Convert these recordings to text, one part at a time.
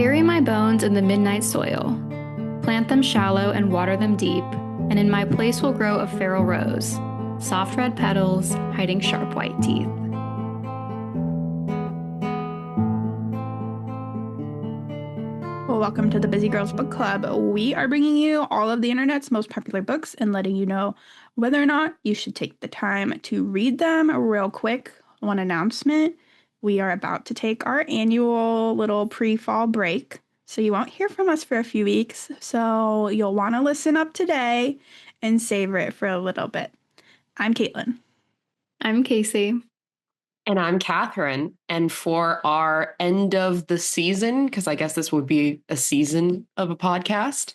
Bury my bones in the midnight soil. Plant them shallow and water them deep, and in my place will grow a feral rose, soft red petals hiding sharp white teeth. Well, welcome to the Busy Girls Book Club. We are bringing you all of the internet's most popular books and letting you know whether or not you should take the time to read them. Real quick, one announcement. We are about to take our annual little pre-fall break, so you won't hear from us for a few weeks. So you'll want to listen up today and savor it for a little bit. I'm Caitlin. I'm Casey. And I'm Catherine. And for our end of the season, because I guess this would be a season of a podcast,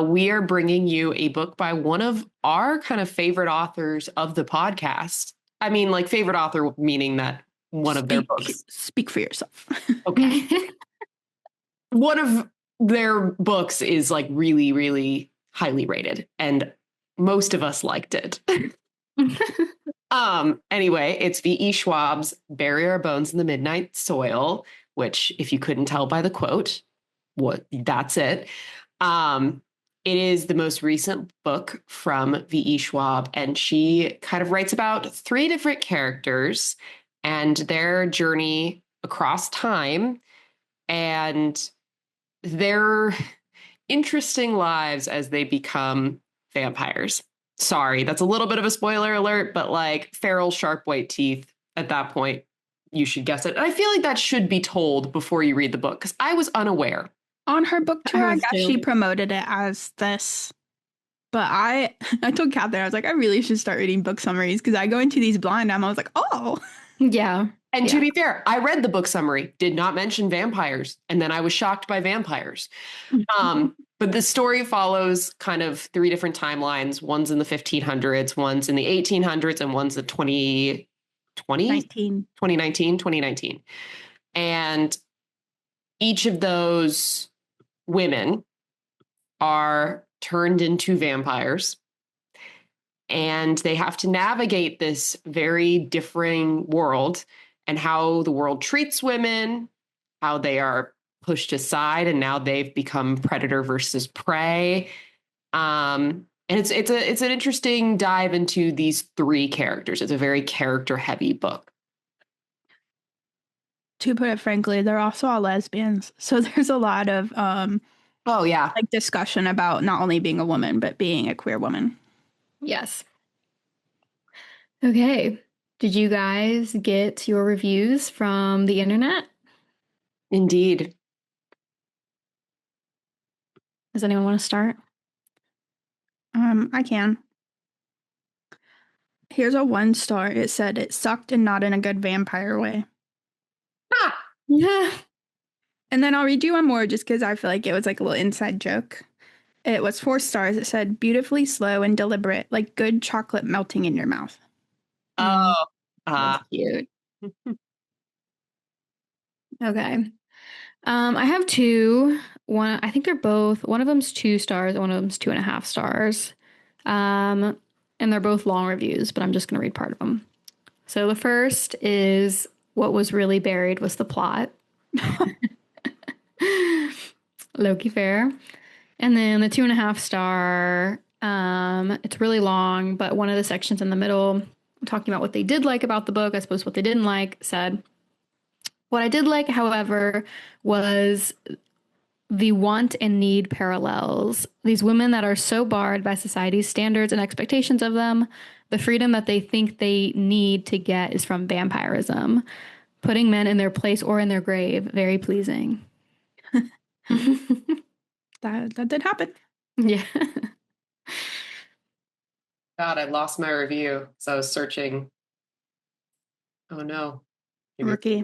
we are bringing you a book by one of our kind of favorite authors of the podcast. I mean, like favorite author, meaning that one of their books. Speak for yourself. Okay. One of their books is like really, really highly rated. And most of us liked it. Anyway, it's V.E. Schwab's Bury Our Bones in the Midnight Soil, which, if you couldn't tell by the quote, that's it. It is the most recent book from V.E. Schwab, and she kind of writes about 3 different characters and their journey across time and their interesting lives as they become vampires. Sorry, that's a little bit of a spoiler alert, but like feral sharp white teeth, at that point, you should guess it. And I feel like that should be told before you read the book, because I was unaware. On her book tour, I guess she promoted it as this. But I told Catherine, I was like, I really should start reading book summaries, because I go into these blind and I was like, oh. Yeah. And to be fair, I read the book summary, did not mention vampires, and then I was shocked by vampires. But the story follows kind of 3 different timelines. One's in the 1500s, one's in the 1800s, and one's the 2019. And each of those women are turned into vampires. And they have to navigate this very differing world and how the world treats women, how they are pushed aside, and now they've become predator versus prey. And it's an interesting dive into these 3 characters. It's a very character-heavy book. To put it frankly, they're also all lesbians. So there's a lot of like discussion about not only being a woman, but being a queer woman. Yes. Okay. Did you guys get your reviews from the internet? Indeed. Does anyone want to start? I can. Here's a 1 star. It said it sucked and not in a good vampire way. Yeah. And then I'll read you one more just because I feel like it was like a little inside joke. It was 4 stars. It said beautifully slow and deliberate, like good chocolate melting in your mouth. Oh, that's cute. Okay. I have 2. I think they're both. One of them's 2 stars. One of them's 2.5 stars. And they're both long reviews, but I'm just going to read part of them. So the first is what was really buried was the plot. Loki fair. And then the 2.5 star, it's really long, but one of the sections in the middle, talking about what they did like about the book, I suppose what they didn't like, said, what I did like, however, was the want and need parallels. These women that are so barred by society's standards and expectations of them, the freedom that they think they need to get is from vampirism. Putting men in their place or in their grave, very pleasing. That did happen. Yeah. God, I lost my review, so I was searching. Oh no. Rookie.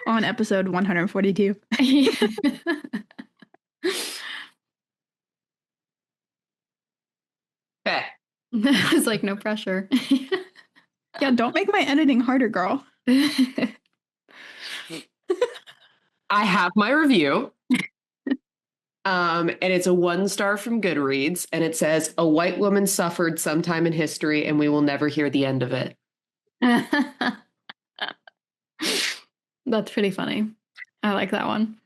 On episode 142. Okay. I was like, no pressure. Yeah, don't make my editing harder, girl. I have my review. And it's a 1 star from Goodreads, and it says, a white woman suffered sometime in history and we will never hear the end of it. That's pretty funny. I like that one.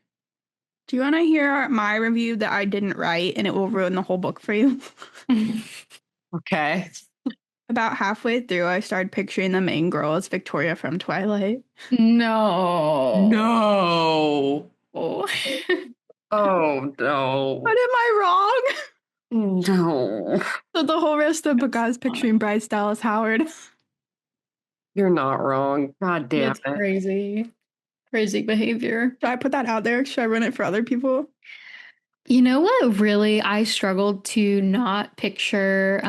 Do you want to hear my review that I didn't write and it will ruin the whole book for you? Okay. About halfway through, I started picturing the main girl as Victoria from Twilight. No. No. Oh. Oh no. What am I wrong? No. So the whole rest of the book, I was picturing Bryce Dallas Howard. You're not wrong. God damn That's it. crazy. Crazy behavior. Should I put that out there? Should I run it for other people? You know what really I struggled to not picture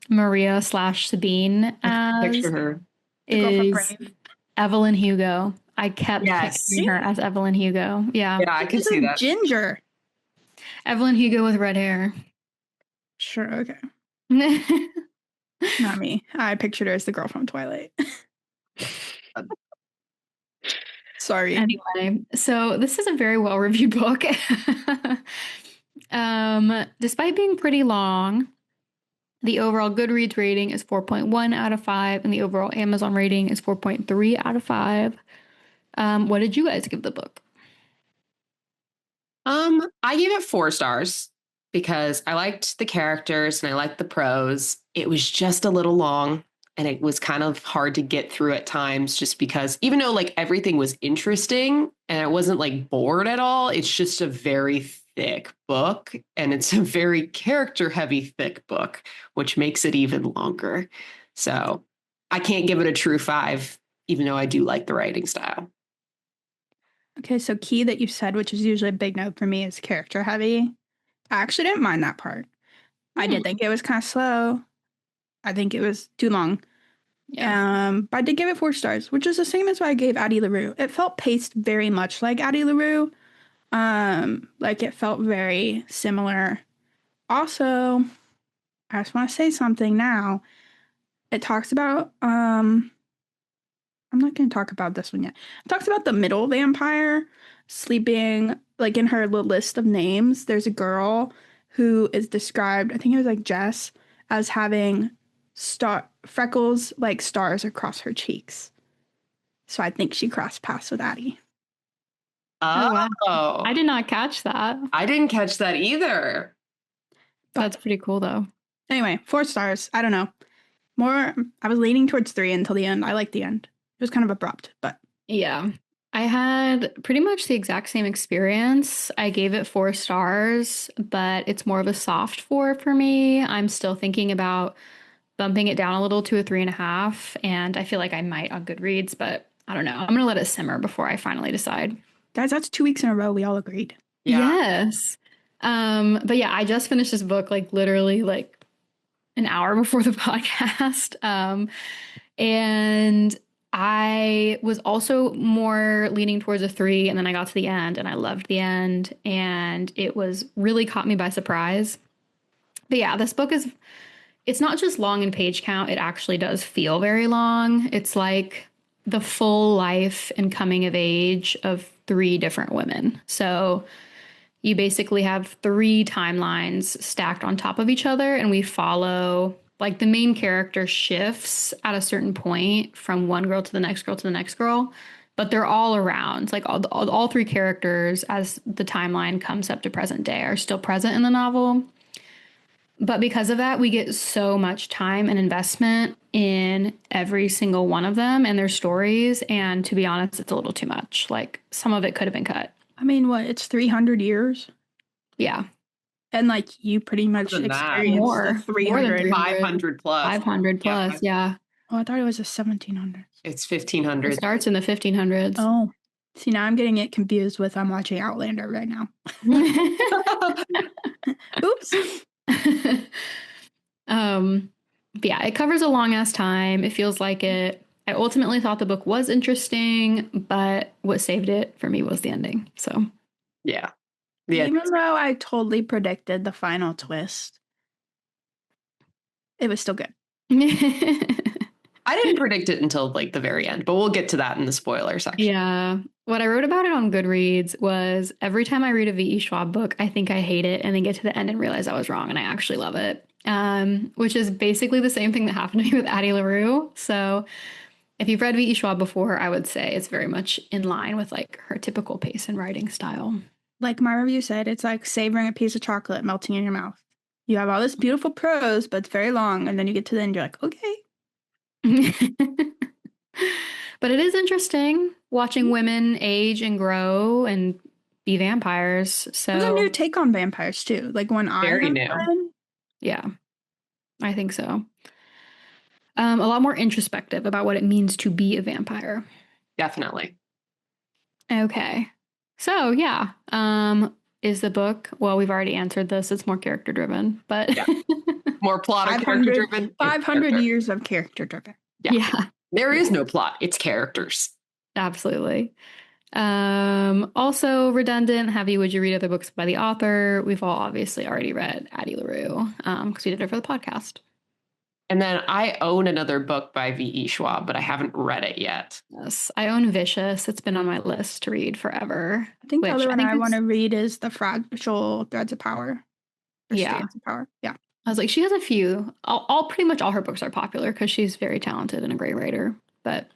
Maria slash Sabine I can picture as her. The girl from is Brave. Evelyn Hugo. I kept Yes. picturing her as Evelyn Hugo. Yeah. Yeah, I can She's see a that. ginger. Evelyn Hugo with red hair. Sure, okay. Not me. I pictured her as the girl from Twilight. Sorry. Anyway, so this is a very well-reviewed book. Despite being pretty long, the overall Goodreads rating is 4.1 out of 5, and the overall Amazon rating is 4.3 out of 5. What did you guys give the book? I gave it 4 stars because I liked the characters and I liked the prose. It was just a little long and it was kind of hard to get through at times just because even though like everything was interesting and I wasn't like bored at all, it's just a very thick book and it's a very character heavy thick book, which makes it even longer. So I can't give it a true 5, even though I do like the writing style. Okay, so key that you said, which is usually a big note for me, is character heavy. I actually didn't mind that part. I did think it was kind of slow. I think it was too long. Yeah. But I did give it 4 stars, which is the same as what I gave Addie LaRue. It felt paced very much like Addie LaRue. Like it felt very similar. Also, I just want to say something now. It talks about I'm not going to talk about this one yet. It talks about the middle vampire sleeping, like in her little list of names. There's a girl who is described, I think it was like Jess, as having freckles like stars across her cheeks. So I think she crossed paths with Addie. Oh, wow. Oh, I did not catch that. I didn't catch that either. That's pretty cool, though. Anyway, 4 stars. I don't know. More, I was leaning towards 3 until the end. I liked the end. It was kind of abrupt, but Yeah. I had pretty much the exact same experience. I gave it 4 stars, but it's more of a soft 4 for me. I'm still thinking about bumping it down a little to a 3.5, and I feel like I might on Goodreads, but I don't know. I'm gonna let it simmer before I finally decide. guys, that's 2 weeks in a row. We all agreed. Yeah. Yes. But yeah, I just finished this book like literally like an hour before the podcast. And I was also more leaning towards a 3, and then I got to the end and I loved the end, and it was really caught me by surprise. But yeah, this book is it's not just long in page count, it actually does feel very long. It's like the full life and coming of age of 3 different women. So you basically have 3 timelines stacked on top of each other, and we follow like the main character shifts at a certain point from one girl to the next girl to the next girl, but they're all around. Like all 3 characters, as the timeline comes up to present day, are still present in the novel. But because of that, we get so much time and investment in every single one of them and their stories. And to be honest, it's a little too much. Like some of it could have been cut. I mean, what? It's 300 years? Yeah. And like you pretty much More than that. experienced More. the More than 300. 300. 500 plus. 500 plus. Yeah. Oh, I thought it was a 1700. It's It 1500. starts in the 1500s. Oh, see, now I'm getting it confused with I'm watching Outlander right now. Oops. But yeah, it covers a long ass time. It feels like it. I ultimately thought the book was interesting, but what saved it for me was the ending. So Yeah. Yeah. Even though I totally predicted the final twist, it was still good. I didn't predict it until like the very end, but we'll get to that in the spoiler section. Yeah. What I wrote about it on Goodreads was every time I read a V.E. Schwab book, I think I hate it and then get to the end and realize I was wrong and I actually love it. Which is basically the same thing that happened to me with Addie LaRue. So if you've read V.E. Schwab before, I would say it's very much in line with like her typical pace and writing style. Like my review said, it's like savoring a piece of chocolate melting in your mouth. You have all this beautiful prose, but it's very long, and then you get to the end, you're like, okay. But it is interesting watching women age and grow and be vampires. It was a new So, take on vampires too. Like when I Very have new. read, yeah, I think so. A lot more introspective about what it means to be a vampire. Definitely. Okay. So, yeah. Is the book, well, we've already answered this. It's more character driven, but Yeah. More plot or character 500, driven. 500 years of character driven. Yeah. yeah, There is no plot. It's characters. absolutely. Also redundant, heavy, would you read other books by the author? We've all obviously already read Addie LaRue, because we did it for the podcast. And then I own another book by V.E. Schwab, but I haven't read it yet. Yes, I own Vicious. It's been on my list to read forever. I think the Which other one I want is, to read is The Fragile Threads of Power. Or yeah. Strands of Power. Yeah. I was like, she has a few. All pretty much all her books are popular because she's very talented and a great writer. But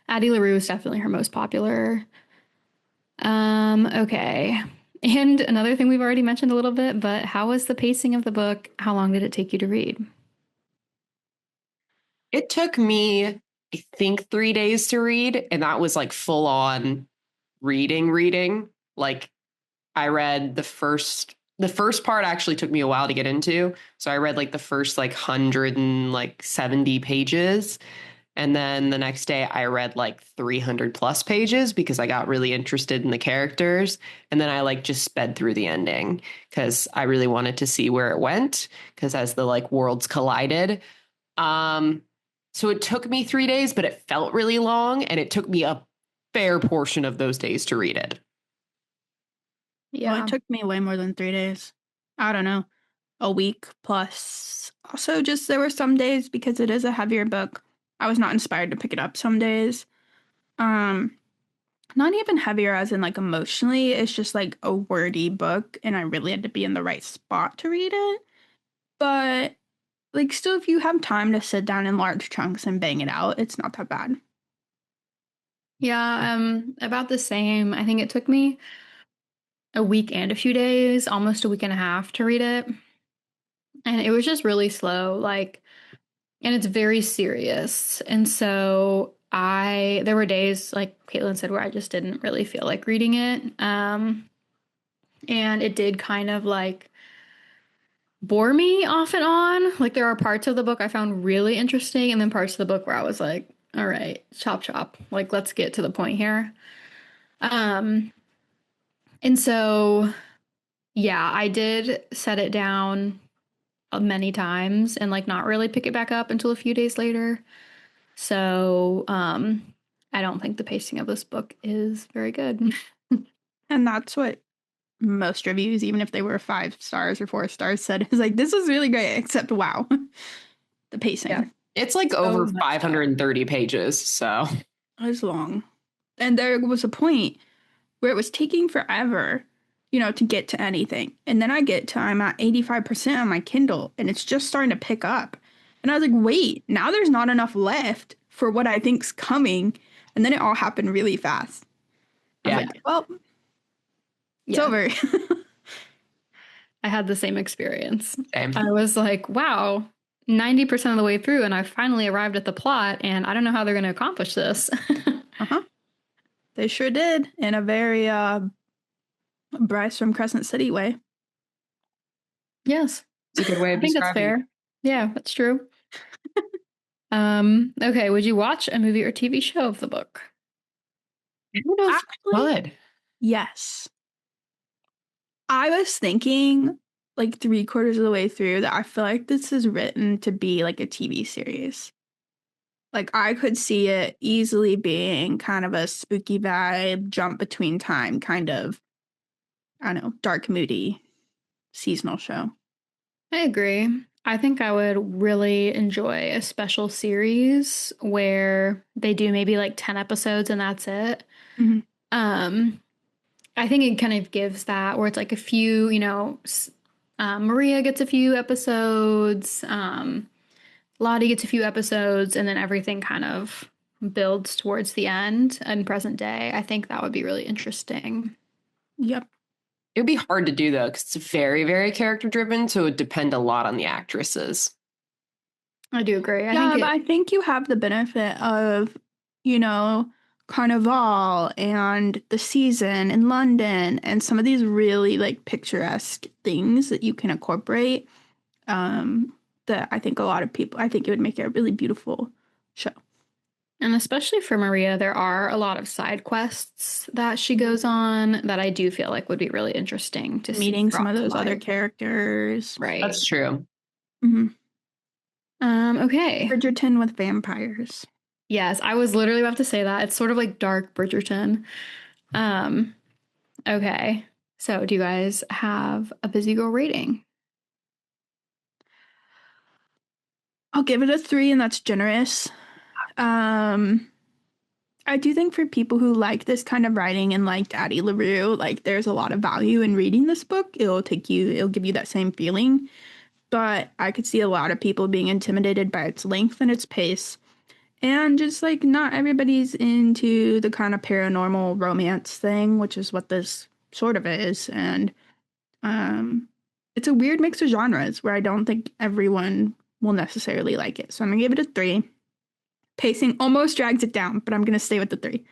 Addie LaRue is definitely her most popular. Okay. And another thing we've already mentioned a little bit, but how was the pacing of the book? How long did it take you to read? It took me, I think, 3 days to read, and that was like full on reading. Like I read the first part actually took me a while to get into. So I read like the first like 170 pages. And then the next day I read like 300 plus pages because I got really interested in the characters. And then I like just sped through the ending because I really wanted to see where it went because as the like worlds collided. Um, so it took me 3 days, but it felt really long. And it took me a fair portion of those days to read it. Well, it took me way more than 3 days. I don't know, a week plus. Also, just there were some days because it is a heavier book. I was not inspired to pick it up some days. Um, Not even heavier as in like emotionally. It's just like a wordy book, and I really had to be in the right spot to read it. But like, still, if you have time to sit down in large chunks and bang it out, it's not that bad. Yeah, about the same. I think it took me a week and a few days, almost a week and a half to read it. And it was just really slow, like, and it's very serious. And so there were days, like Caitlin said, where I just didn't really feel like reading it. And it did kind of like bore me off and on. Like there are parts of the book I found really interesting, and then parts of the book where I was like, all right, chop chop. Like let's get to the point here. Um, and so yeah, I did set it down many times and like not really pick it back up until a few days later. So, I don't think the pacing of this book is very good. And that's what most reviews, even if they were 5 stars or 4 stars, said is like, this is really great, except wow, the pacing. Yeah. It's like So over much 530 pages. So It was long. And there was a point where it was taking forever, to get to anything. And then I'm at 85% on my Kindle and it's just starting to pick up. And I was like, wait, now there's not enough left for what I think's coming. And then it all happened really fast. I was yeah. like, well, it's Yeah. over. I had the same experience. Same. I was like, wow, 90% of the way through, and I finally arrived at the plot, and I don't know how they're going to accomplish this. Uh-huh. They sure did in a very Bryce from Crescent City way. Yes. It's a good way of I think that's describing it. fair. Yeah, that's true. Okay, would you watch a movie or TV show of the book? I don't know if Actually, I would. yes. I was thinking like 3/4 of the way through that I feel like this is written to be like a TV series. Like I could see it easily being kind of a spooky vibe, jump between time kind of, I don't know, dark, moody, seasonal show. I agree. I think I would really enjoy a special series where they do maybe like 10 episodes and that's it. Mhm. I think it kind of gives that where it's like a few, Maria gets a few episodes. Lottie gets a few episodes and then everything kind of builds towards the end and present day. I think that would be really interesting. Yep. It would be hard to do though, because it's very, very character driven. So it would depend a lot on the actresses. I do agree. Yeah, but I think you have the benefit of, you know, Carnival and the season in London and some of these really like picturesque things that you can incorporate. That I think a lot of people, I think it would make it a really beautiful show. And especially for Maria, there are a lot of side quests that she goes on that I do feel like would be really interesting to see Meeting some brought of to those other life. characters. Right. That's true. Mm-hmm. Okay. Bridgerton with vampires. Yes, I was literally about to say that. It's sort of like dark Bridgerton. Um, okay. So do you guys have a busy girl rating? I'll give it a 3, and that's generous. I do think for people who like this kind of writing and liked Addie LaRue, like there's a lot of value in reading this book. It'll give you that same feeling. But I could see a lot of people being intimidated by its length and its pace. And just like not everybody's into the kind of paranormal romance thing, which is what this sort of is. And it's a weird mix of genres where I don't think everyone will necessarily like it. So I'm gonna give it a 3. Pacing almost drags it down, but I'm gonna stay with the 3.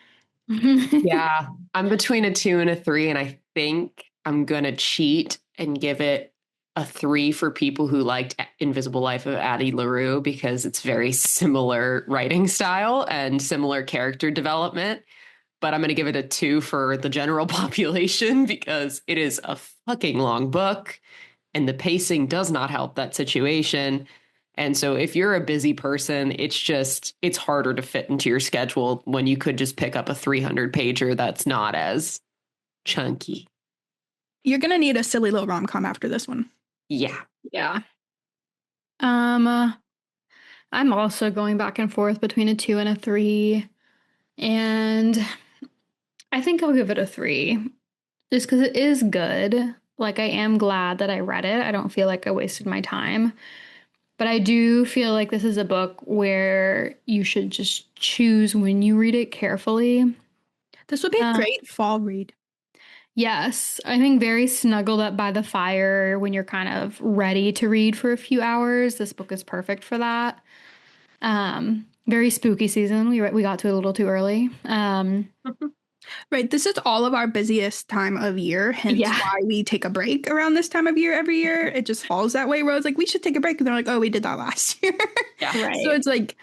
Yeah, I'm between a 2 and a 3, and I think I'm gonna cheat and give it a 3 for people who liked Invisible Life of Addie LaRue, because it's very similar writing style and similar character development. But I'm gonna give it a 2 for the general population because it is a fucking long book and the pacing does not help that situation. And so if you're a busy person, it's harder to fit into your schedule when you could just pick up a 300 pager that's not as chunky. You're gonna need a silly little rom-com after this one. Yeah. Yeah. I'm also going back and forth between a 2 and a 3. And I think I'll give it a 3 just because it is good. Like, I am glad that I read it. I don't feel like I wasted my time. But I do feel like this is a book where you should just choose when you read it carefully. This would be a great fall read. Yes, I think very snuggled up by the fire when you're kind of ready to read for a few hours. This book is perfect for that. Very spooky season. We got to it a little too early. Right, this is all of our busiest time of year, hence Yeah. why we take a break around this time of year every year. It just falls that way. Rose like, we should take a break, and they're like, oh, we did that last year. Yeah. Right. So it's like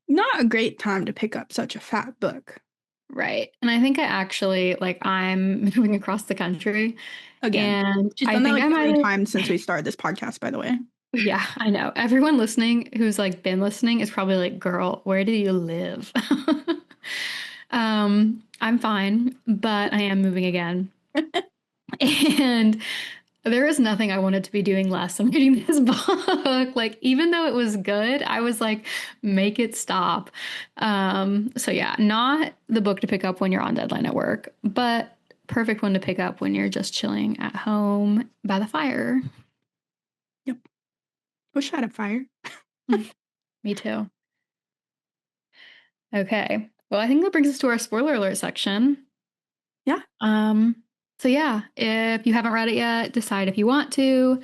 not a great time to pick up such a fat book. Right. And I think I actually I'm moving across the country Again, and she's I done that think like I 3 might. times since we started this podcast, by the way. Yeah, I know. Everyone listening who's like been listening is probably like, girl, where do you live? I'm fine, but I am moving again. And there is nothing I wanted to be doing less than reading this book. Like, even though it was good, I was like, make it stop. So yeah, not the book to pick up when you're on deadline at work, but perfect one to pick up when you're just chilling at home by the fire. Yep. Wish I had a fire. Me too. Okay. Well, I think that brings us to our spoiler alert section. Yeah. So yeah, if you haven't read it yet, decide if you want to,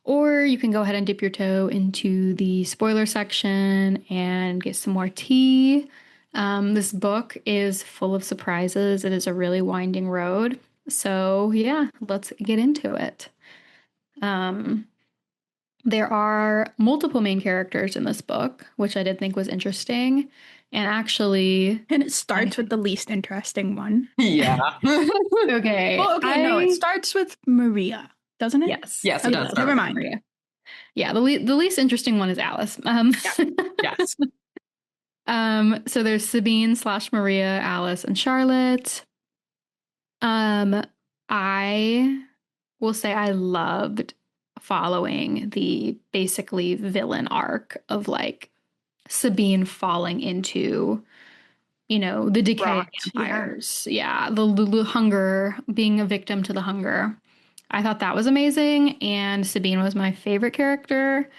or you can go ahead and dip your toe into the spoiler section and get some more tea. This book is full of surprises. It is a really winding road. So yeah, let's get into it. There are multiple main characters in this book, which I did think was interesting. And actually, And it starts with the least interesting one. Yeah. okay. Well, okay, no, it starts with Maria, doesn't it? Yes. Yes, it Okay, does. never mind. Maria. Yeah, the least interesting one is Alice. Yes. So there's Sabine/Maria, Alice, and Charlotte. I will say I loved following the basically villain arc of like Sabine falling into, the decay of Rot, vampires. Yeah, the hunger, being a victim to the hunger. I thought that was amazing, and Sabine was my favorite character.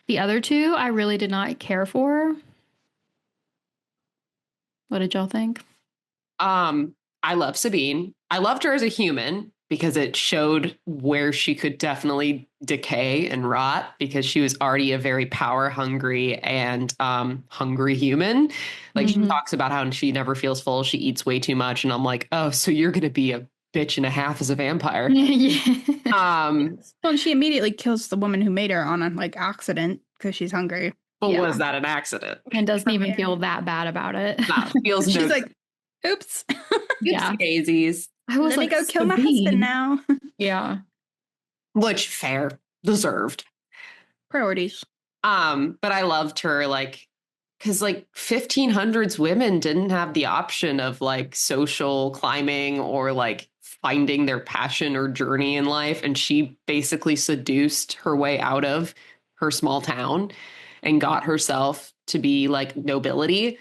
The other two, I really did not care for. What did y'all think? I love Sabine. I loved her as a human because it showed where she could definitely decay and rot because she was already a very power hungry and hungry human. Like she Mhm. talks about how she never feels full, she eats way too much, and I'm like, oh, so you're gonna be a bitch and a half as a vampire. Yeah. Um, Well, and she immediately kills the woman who made her on a like accident because she's hungry. but Yeah. was that an accident? And doesn't even feel that bad about it. Feels She's no like, "Oops, Yeah. daisies, I was let me like, go kill my husband Sabine. now." Yeah. which fair, deserved. Priorities. But I loved her like because like 1500s women didn't have the option of like social climbing or like finding their passion or journey in life. And she basically seduced her way out of her small town and got herself to be like nobility.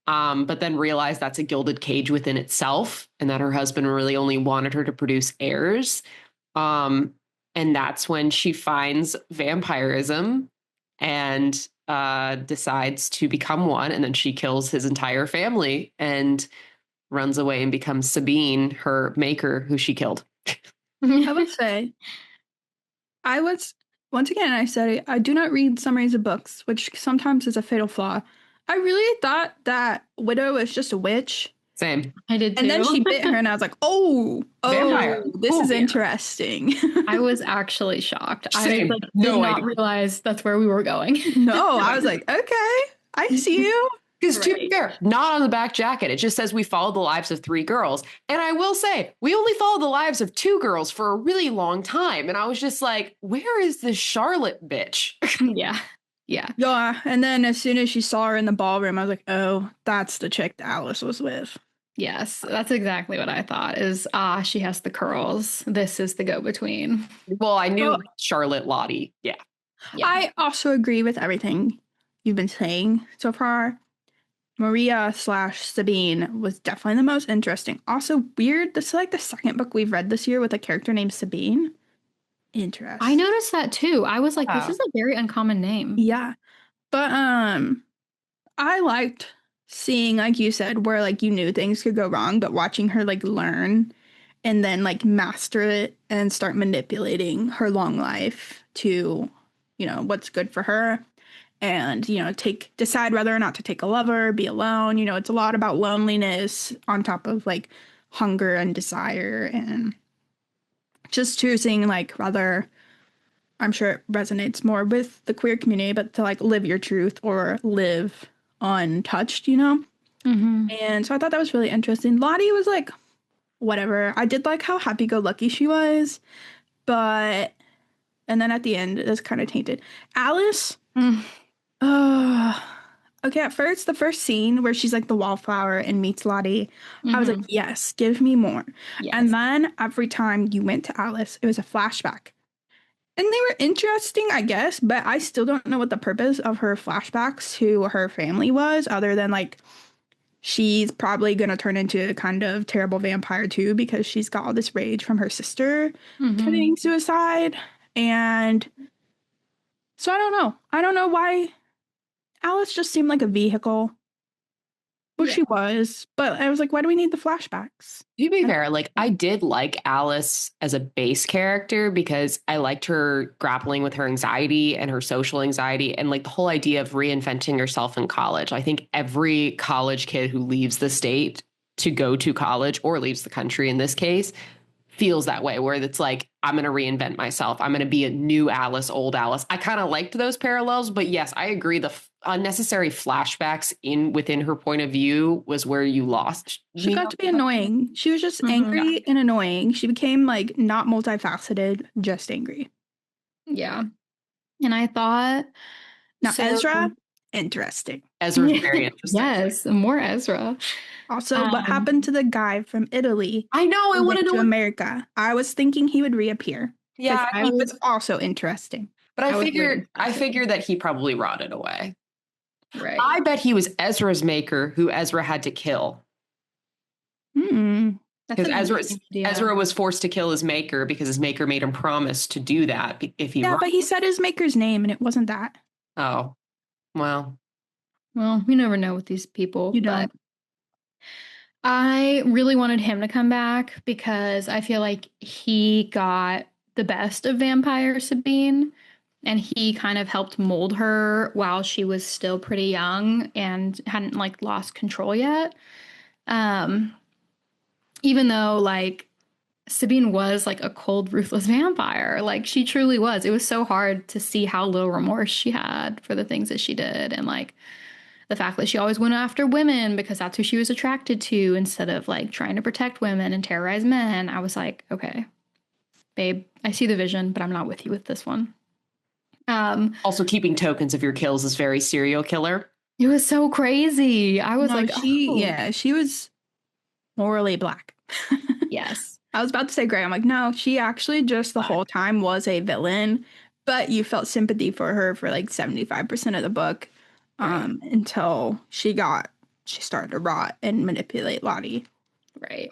But then realized that's a gilded cage within itself and that her husband really only wanted her to produce heirs. Um, and that's when she finds vampirism and decides to become one. And then she kills his entire family and runs away and becomes Sabine, her maker, who she killed. I would say I was once again. I said I do not read summaries of books, which sometimes is a fatal flaw. I really thought that Widow was just a witch, Same. I did and then she too. bit her, and I was like, "Oh, Vampire. this Oh, is yeah. interesting." I was actually shocked. Same. I like No did not idea. realize that's where we were going. No, I was like, "Okay, I see you." Because to be Right. fair, not on the back jacket. It just says we followed the lives of 3 girls. And I will say, we only followed the lives of 2 girls for a really long time. And I was just like, where is this Charlotte bitch? Yeah. Yeah. Yeah, and then as soon as she saw her in the ballroom, I was like, "Oh, that's the chick that Alice was with." Yes. That's exactly what I thought is she has the curls. This is the go-between. Well, I knew Well, Charlotte Lottie. Yeah. Yeah. I also agree with everything you've been saying so far. Maria slash Sabine was definitely the most interesting. Also, weird. This is like the second book we've read this year with a character named Sabine. I Interesting. noticed that too. I was like, this Yeah. is a very uncommon name. Yeah. But I liked seeing, like you said, where like you knew things could go wrong, but watching her like learn and then like master it and start manipulating her long life to, what's good for her and, decide whether or not to take a lover, be alone. It's a lot about loneliness on top of like hunger and desire and just choosing like rather I'm sure it resonates more with the queer community, but to like live your truth or live untouched. Mm-hmm. And so I thought that was really interesting. Lottie was like, whatever. I did like how happy go lucky she was, but, and then at the end, it was kind of tainted. Alice, Mm. uh, okay, at first, the first scene where she's like the wallflower and meets Lottie, I was like, Mm-hmm. yes, give me more. Yes. And then every time you went to Alice, it was a flashback. And they were interesting, I guess, but I still don't know what the purpose of her flashbacks to her family was, other than like she's probably gonna turn into a kind of terrible vampire too, because she's got all this rage from her sister Mm-hmm. committing suicide. And so I don't know. I don't know why Alice just seemed like a vehicle. Well, Yeah. she was, but I was like, why do we need the flashbacks? To be fair, like I did like Alice as a base character because I liked her grappling with her anxiety and her social anxiety and like the whole idea of reinventing yourself in college. I think every college kid who leaves the state to go to college or leaves the country in this case feels that way, where it's like, I'm going to reinvent myself. I'm going to be a new Alice, old Alice. I kind of liked those parallels, but yes, I agree. The unnecessary flashbacks in within her point of view was where you lost She me. got to be annoying. She was just Mhm. angry and annoying. She became like not multifaceted, just angry. Yeah. And I thought Now, so. Ezra, interesting. Ezra's very interesting. Yes, more Ezra. Also, what happened to the guy from Italy I know. I who want to went to know. America? I was thinking he would reappear. Yeah, Because he was also interesting. but I I was really figured interested. that he probably rotted away. Right. I bet he was Ezra's maker, who Ezra had to kill Hmm. That's because an interesting idea. Ezra was forced to kill his maker because his maker made him promise to do that if he Yeah, rotted. but he said his maker's name and it wasn't that. Oh, well. Well, you never know with these people, You but don't. I really wanted him to come back because I feel like he got the best of Vampire Sabine and he kind of helped mold her while she was still pretty young and hadn't like lost control yet. Um, even though like Sabine was like a cold, ruthless vampire, like she truly was. It was so hard to see how little remorse she had for the things that she did and like the fact that she always went after women because that's who she was attracted to instead of like trying to protect women and terrorize men. I was like, okay, babe, I see the vision, but I'm not with you with this one. Also, keeping tokens of your kills is very serial killer. It was so crazy. I was No, like, oh, she was morally black. yes, I was about to say gray. I'm like, no, she actually just the whole time was a villain, but you felt sympathy for her for like 75% of the book, right, until she started to rot and manipulate Lottie. right.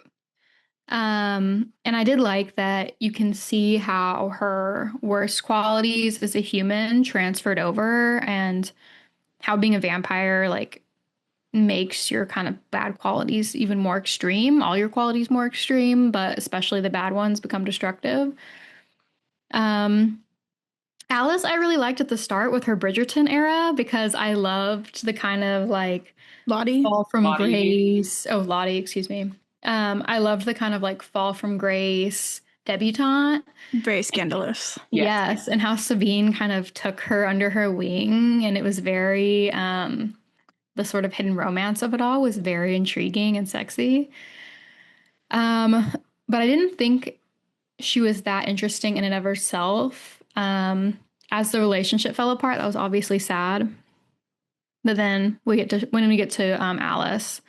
And I did like that you can see how her worst qualities as a human transferred over and how being a vampire like makes your kind of bad qualities even more extreme, all your qualities more extreme, but especially the bad ones become destructive. Um, Alice, I really liked at the start with her Bridgerton era because I loved the kind of like Lottie, fall from Body. grace. Oh, Lottie, excuse me. I loved the kind of like fall from grace debutante. very scandalous. Yeah. Yes, and how Sabine kind of took her under her wing, and it was very the sort of hidden romance of it all was very intriguing and sexy. Um, but I didn't think she was that interesting in and of herself. As the relationship fell apart, that was obviously sad. But then when we get to Alice,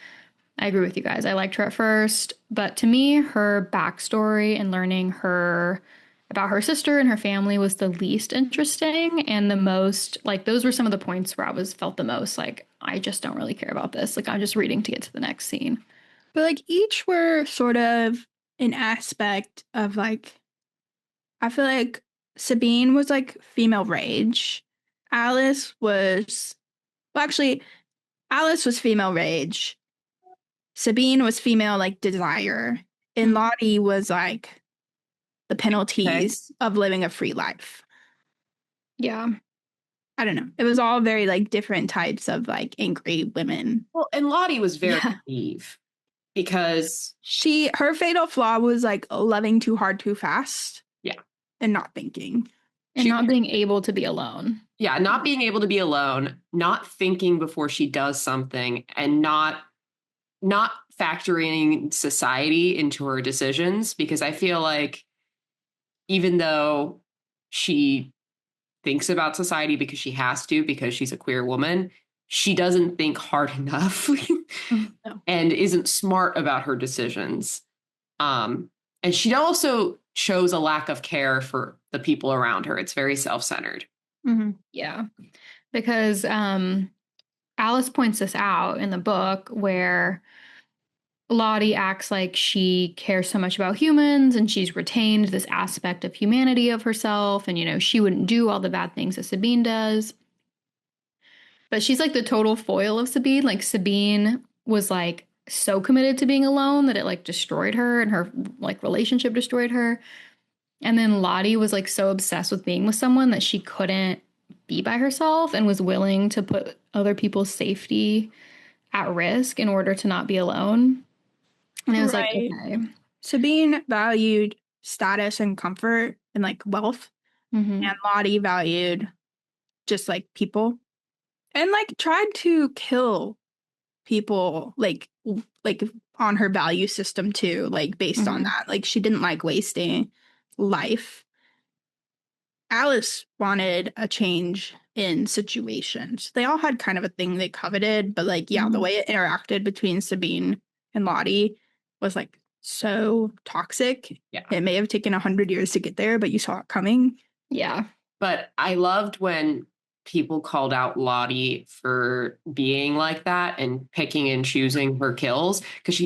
I agree with you guys. I liked her at first, but to me, her backstory and learning her about her sister and her family was the least interesting and the most like those were some of the points where I was felt the most like I just don't really care about this. Like I'm just reading to get to the next scene. But like each were sort of an aspect of like, I feel like Sabine was like female rage. Alice was, well, actually, Alice was female rage. Sabine was female like desire. And Mm. Lottie was like the Okay. penalties of living a free life. Yeah. I don't know. It was all very like different types of like angry women. Well, and Lottie was very Yeah. naive because, Her fatal flaw was like loving too hard too fast yeah, and not thinking. And she, not being able to be alone. yeah, not being able to be alone, not thinking before she does something, and not factoring society into her decisions. Because I feel like even though she thinks about society because she has to, because she's a queer woman, she doesn't think hard enough No. and isn't smart about her decisions. And she also shows a lack of care for the people around her. It's very self-centered. Mm-hmm. Yeah. Because Alice points this out in the book where Lottie acts like she cares so much about humans and she's retained this aspect of humanity of herself. And, you know, she wouldn't do all the bad things that Sabine does. But she's like the total foil of Sabine. Like Sabine was like so committed to being alone that it like destroyed her and her like relationship destroyed her. And then Lottie was like so obsessed with being with someone that she couldn't be by herself and was willing to put other people's safety at risk in order to not be alone. And it was like, Right. okay. Sabine valued status and comfort and like wealth, Mm-hmm. and Lottie valued just like people and like tried to kill people like on her value system too, like based on Mm-hmm. that. Like she didn't like wasting life. Alice wanted a change in situations. They all had kind of a thing they coveted, but like, yeah, the Mm-hmm. way it interacted between Sabine and Lottie was like so toxic. Yeah. It may have taken 100 years to get there, but you saw it coming. Yeah. But I loved when people called out Lottie for being like that and picking and choosing her kills because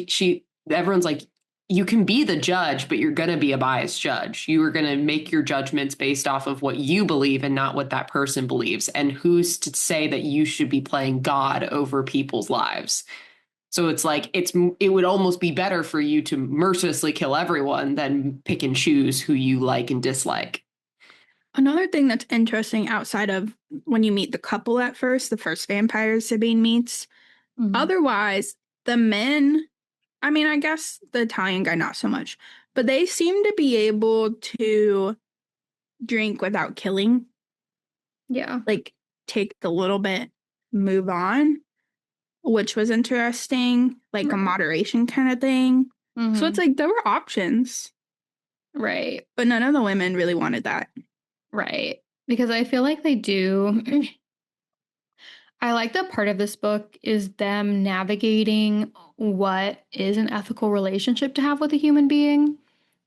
everyone's like, you can be the judge, but you're going to be a biased judge. You are going to make your judgments based off of what you believe and not what that person believes. And who's to say that you should be playing God over people's lives? So it's like it would almost be better for you to mercilessly kill everyone than pick and choose who you like and dislike. Another thing that's interesting outside of when you meet the couple at first, the first vampires Sabine meets, otherwise, the men, I mean, I guess the Italian guy, not so much, but they seem to be able to drink without killing. Yeah. Like, take the little bit, move on, which was interesting, like a moderation kind of thing. So it's like there were options. Right. But none of the women really wanted that. Right. Because I feel like they do. I like that part of this book is them navigating what is an ethical relationship to have with a human being,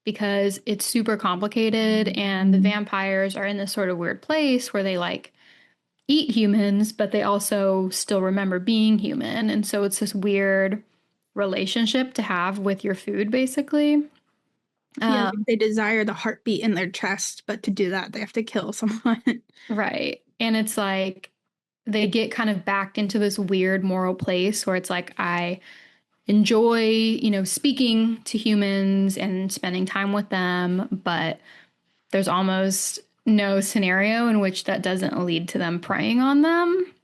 because it's super complicated and the vampires are in this sort of weird place where they like eat humans, but they also still remember being human. And so it's this weird relationship to have with your food, basically. Yeah, they desire the heartbeat in their chest, but to do that, they have to kill someone. Right. And it's like they get kind of backed into this weird moral place where it's like, I enjoy, speaking to humans and spending time with them, but there's almost no scenario in which that doesn't lead to them preying on them.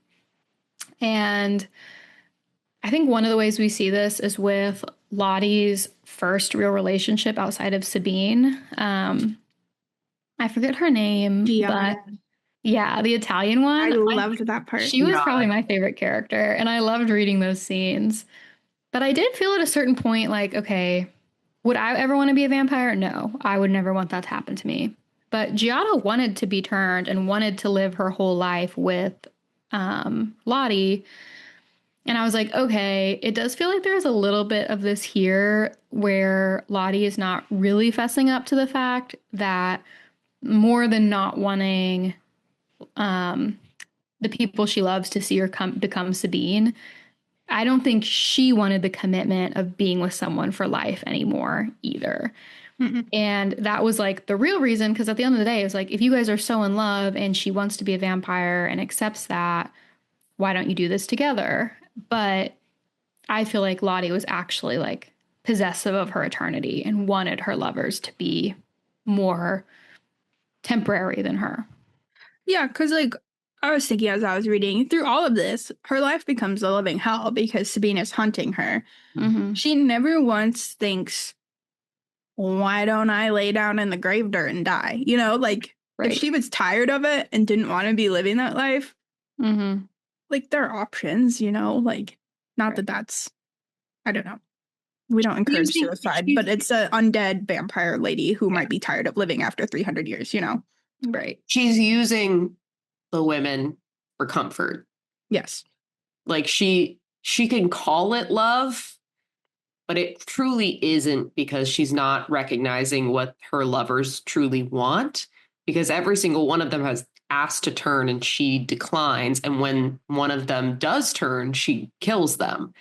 And I think one of the ways we see this is with Lottie's first real relationship outside of Sabine. I forget her name, but yeah, the Italian one. I loved that part. She was probably my favorite character, and I loved reading those scenes. But I did feel at a certain point like, okay, would I ever want to be a vampire? No, I would never want that to happen to me. But Giada wanted to be turned and wanted to live her whole life with Lottie. And I was like, okay, it does feel like there's a little bit of this here where Lottie is not really fessing up to the fact that more than not wanting the people she loves to see her become Sabine, I don't think she wanted the commitment of being with someone for life anymore either. And that was like the real reason, because at the end of the day, it's like, if you guys are so in love and she wants to be a vampire and accepts that, why don't you do this together? But I feel like Lottie was actually like possessive of her eternity and wanted her lovers to be more temporary than her. Yeah, because like I was thinking as I was reading through all of this, her life becomes a living hell because Sabine is hunting her. She never once thinks, why don't I lay down in the grave dirt and die? If she was tired of it and didn't want to be living that life, like there are options, like not that that's, I don't know. We don't encourage suicide, but it's an undead vampire lady who might be tired of living after 300 years, Right. She's using the women for comfort. Yes. Like she can call it love, but it truly isn't, because she's not recognizing what her lovers truly want, because every single one of them has asked to turn and she declines. And when one of them does turn, she kills them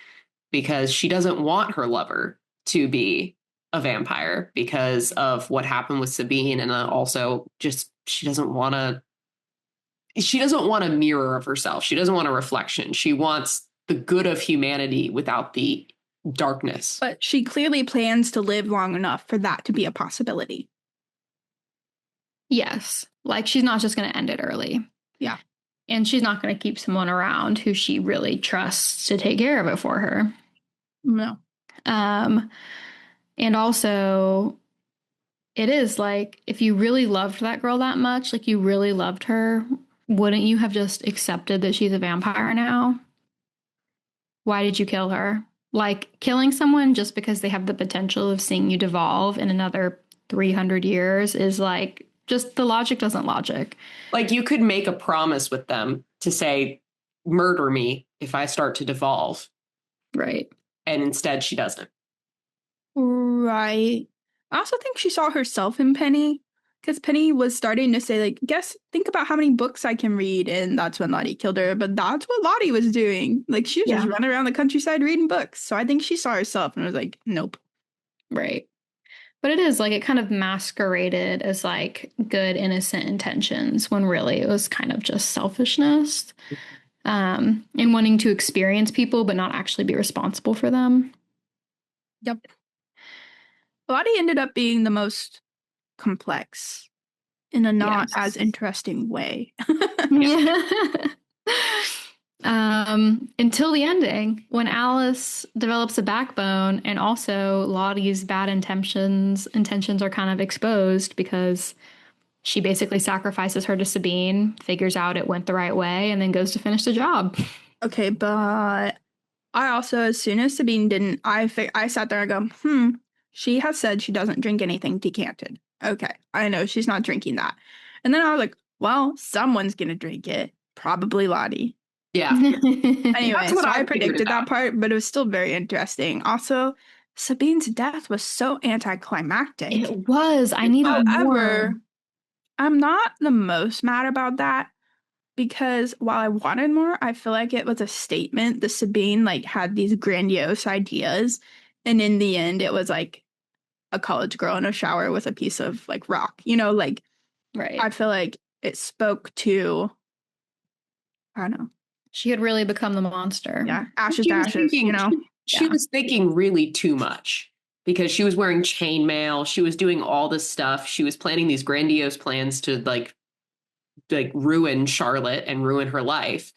because she doesn't want her lover to be a vampire because of what happened with Sabine. And also just, she doesn't want a mirror of herself. She doesn't want a reflection. She wants the good of humanity without the darkness. But she clearly plans to live long enough for that to be a possibility. Yes. Like she's not just going to end it early. Yeah. And she's not going to keep someone around who she really trusts to take care of it for her. No. And also, it is like, if you really loved that girl that much, like you really loved her, wouldn't you have just accepted that she's a vampire now? Why did you kill her? Like, killing someone just because they have the potential of seeing you devolve in another 300 years is like, just the logic doesn't logic. Like, you could make a promise with them to say, murder me if I start to devolve. Right. And instead she doesn't. Right. I also think she saw herself in Penny, because Penny was starting to say, like, think about how many books I can read. And that's when Lottie killed her. But that's what Lottie was doing. Like, she was just running around the countryside reading books. So I think she saw herself and was like, nope. Right. But it is like it kind of masqueraded as like good, innocent intentions when really it was kind of just selfishness, and wanting to experience people but not actually be responsible for them. Yep. Lottie ended up being the most complex in a not as Yes. interesting way. Until the ending, when Alice develops a backbone and also Lottie's bad intentions are kind of exposed because she basically sacrifices her to Sabine, figures out it went the right way, and then goes to finish the job. Okay, but I also, as soon as Sabine didn't, I sat there and go, she has said she doesn't drink anything decanted. Okay, I know she's not drinking that. And then I was like, well, someone's gonna drink it. Probably Lottie. Yeah. Anyway, That's what so I I figured predicted it that out. part, but it was still very interesting. Also, Sabine's death was so anticlimactic. It was. I needed However, more. I'm not the most mad about that because while I wanted more, I feel like it was a statement. The Sabine like had these grandiose ideas, and in the end, it was like a college girl in a shower with a piece of like rock. Like Right. I feel like it spoke to, I don't know, She had really become the monster. yeah, ashes to She was ashes. thinking, she Yeah. was thinking really too much because she was wearing chainmail. She was doing all this stuff. She was planning these grandiose plans to like ruin Charlotte and ruin her life.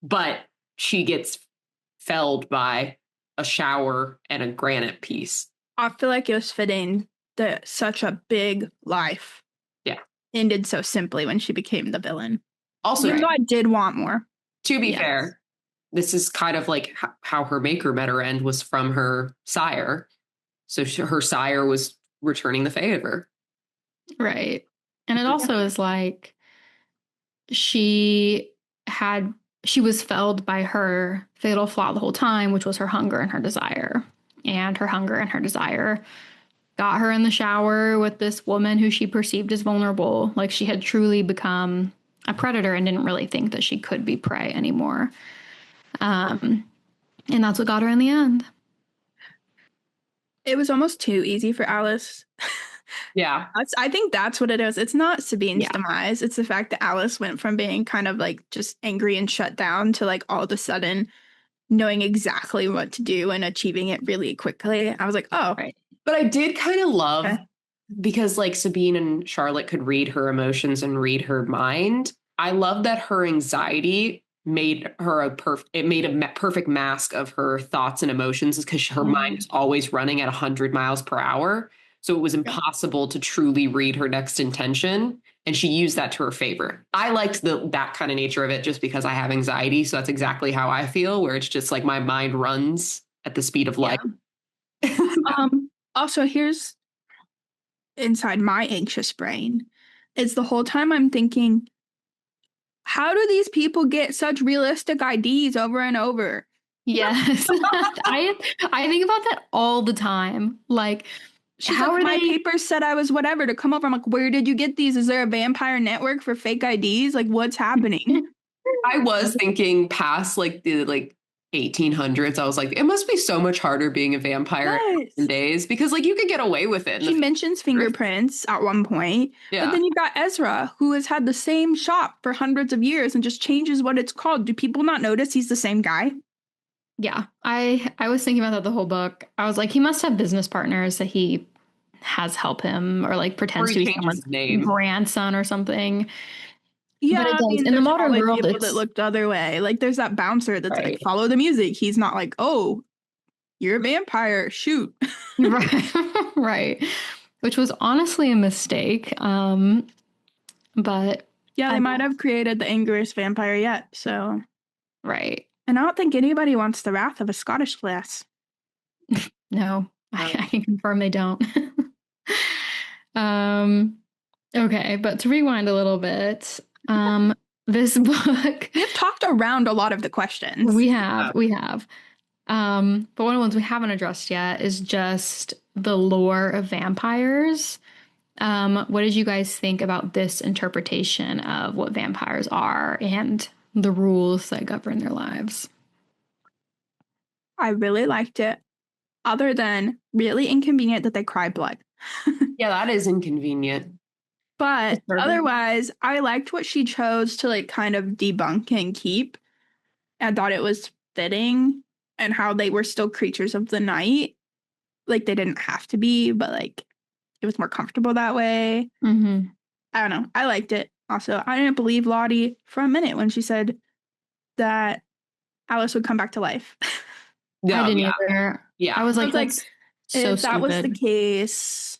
But she gets felled by a shower and a granite piece. I feel like it was fitting that such a big life Yeah. ended so simply when she became the villain. Also, Even though I did want more. to be Yes. fair, this is kind of like how her maker met her end was from her sire. So her sire was returning the favor. Right. And it also is like she had she was felled by her fatal flaw the whole time, which was her hunger and her desire. And her hunger and her desire got her in the shower with this woman who she perceived as vulnerable. Like she had truly become a predator and didn't really think that she could be prey anymore. And that's what got her in the end. It was almost too easy for Alice. Yeah. I think that's what it is. It's not Sabine's Yeah. demise. It's the fact that Alice went from being kind of like just angry and shut down to like all of a sudden knowing exactly what to do and achieving it really quickly. I was like, oh. Right. But I did kind of love Okay. because like Sabine and Charlotte could read her emotions and read her mind. I love that her anxiety made her it made a perfect mask of her thoughts and emotions because her mind is always running at 100 miles per hour. So it was impossible to truly read her next intention. And she used that to her favor. I liked that kind of nature of it just because I have anxiety. So that's exactly how I feel, where it's just like my mind runs at the speed of light. Also, here's inside my anxious brain. It's the whole time I'm thinking, how do these people get such realistic IDs over and over? Yes. I think about that all the time. Like, She's how like, are my they? papers said I was whatever to come over. I'm like, where did you get these? Is there a vampire network for fake IDs? Like, what's happening? I was thinking past like the 1800s. I was like, it must be so much harder being a vampire in days because like you could get away with it. She mentions fingerprints at one point, Yeah. but then you've got Ezra, who has had the same shop for hundreds of years and just changes what it's called. Do people not notice he's the same guy? Yeah, I was thinking about that the whole book. I was like, he must have business partners that he has help him or like pretends Or to he be changes someone's his name. grandson or something. Yeah, But it I does. mean, In the there's modern probably world, people that it's look the other way. Like, there's that bouncer that's like, right. follow the music. He's not like, oh, you're a vampire. Shoot. Right. Right. Which was honestly a mistake. But Yeah, they might have created the angriest vampire yet. So, right. and I don't think anybody wants the wrath of a Scottish lass. No, I can confirm they don't. um, okay, but to rewind a little bit, this book We have talked around a lot of the questions. we have. But one of the ones we haven't addressed yet is just the lore of vampires. What did you guys think about this interpretation of what vampires are and the rules that govern their lives? I really liked it, other than really inconvenient that they cry blood. Yeah, that is inconvenient. But Disturbing. otherwise, I liked what she chose to like kind of debunk and keep. I thought it was fitting and how they were still creatures of the night. Like they didn't have to be, but like it was more comfortable that way. Mm-hmm. I don't know. I liked it. Also, I didn't believe Lottie for a minute when she said that Alice would come back to life. I No, didn't yeah, either. I yeah. was I like, was like, that's so if that was the stupid. case,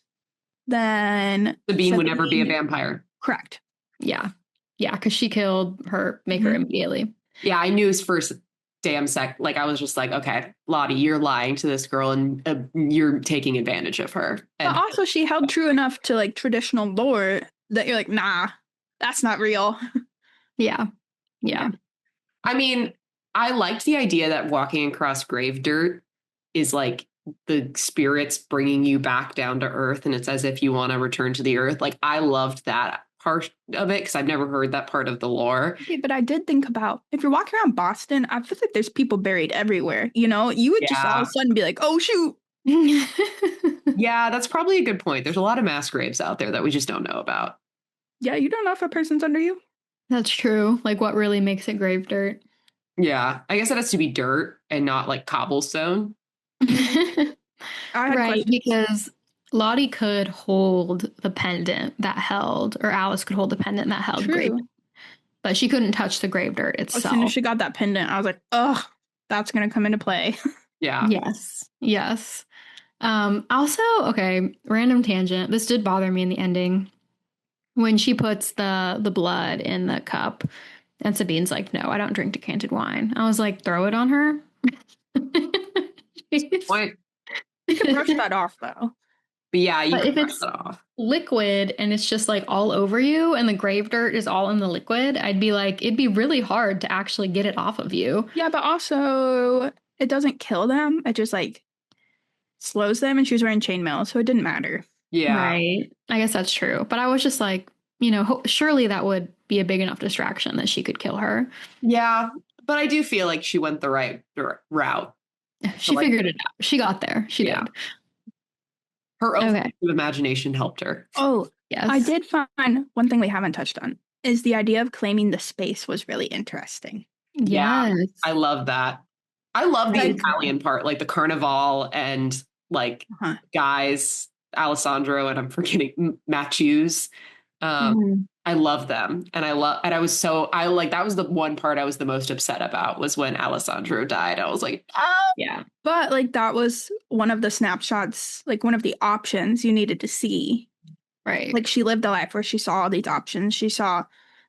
then Sabine would never be a Sabine, vampire. correct. Yeah. Yeah, because she killed her maker Mhm. immediately. Yeah, I knew his first damn sec. Like, I was just like, okay, Lottie, you're lying to this girl and you're taking advantage of her. But And also, she held true enough to like traditional lore that you're like, nah, that's not real. Yeah. Yeah. I mean, I liked the idea that walking across grave dirt is like the spirits bringing you back down to earth, and it's as if you want to return to the earth. Like, I loved that part of it because I've never heard that part of the lore. Okay, but I did think about if you're walking around Boston, I feel like there's people buried everywhere. You know, you would just all of Yeah. a sudden be like, oh, shoot. Yeah, that's probably a good point. There's a lot of mass graves out there that we just don't know about. Yeah, you don't know if a person's under you. That's true. Like, what really makes it grave dirt? Yeah, I guess it has to be dirt and not like cobblestone. I had Right, questions. because Lottie could hold the pendant that held, or Alice could hold the pendant that held grave, True. but she couldn't touch the grave dirt As soon as itself. she got that pendant, I was like, oh, that's going to come into play. Yeah. Yes. Yes. Also, okay, random tangent. This did bother me in the ending when she puts the blood in the cup and Sabine's like, no, I don't drink decanted wine. I was like, throw it on her. Point. You can brush that off, though. But yeah, you But can if brush it's that off. liquid and it's just like all over you and the grave dirt is all in the liquid, I'd be like, it'd be really hard to actually get it off of you. Yeah, but also, it doesn't kill them. It just like slows them, and she was wearing chainmail, so it didn't matter. Yeah. Right. I guess that's true. But I was just like, surely that would be a big enough distraction that she could kill her. Yeah. But I do feel like she went the right route. She like- figured it out. She got there. She Yeah. did. Her own Okay. imagination helped her. Oh, Yes. I did find one thing we haven't touched on is the idea of claiming the space was really interesting. Yeah. Yes. I love that. I love the Like- Italian part, like the carnival and like Uh-huh. guys, Alessandro and I'm forgetting Matthews. Mhm. I love them. And I was so that was the one part I was the most upset about was when Alessandro died. I was like, oh. Yeah. But like that was one of the snapshots, like one of the options you needed to see. Right. Like she lived a life where she saw all these options. She saw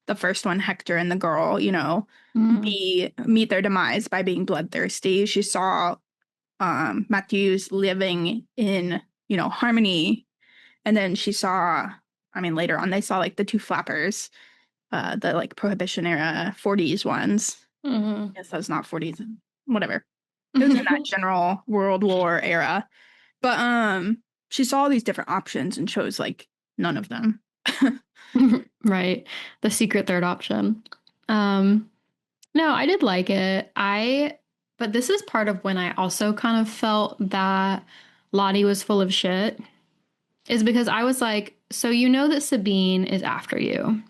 the first one, Hector and the girl, Mhm. meet their demise by being bloodthirsty. She saw Matthews living in, harmony. And then she saw, later on they saw like the two flappers, the like Prohibition era 40s ones. Mhm. Yes, that's not 40s, whatever. It was in that general World War era. But she saw all these different options and chose like none of them. Right. The secret third option. No, I did like it. But this is part of when I also kind of felt that Lottie was full of shit, is because I was like, so you know that Sabine is after you.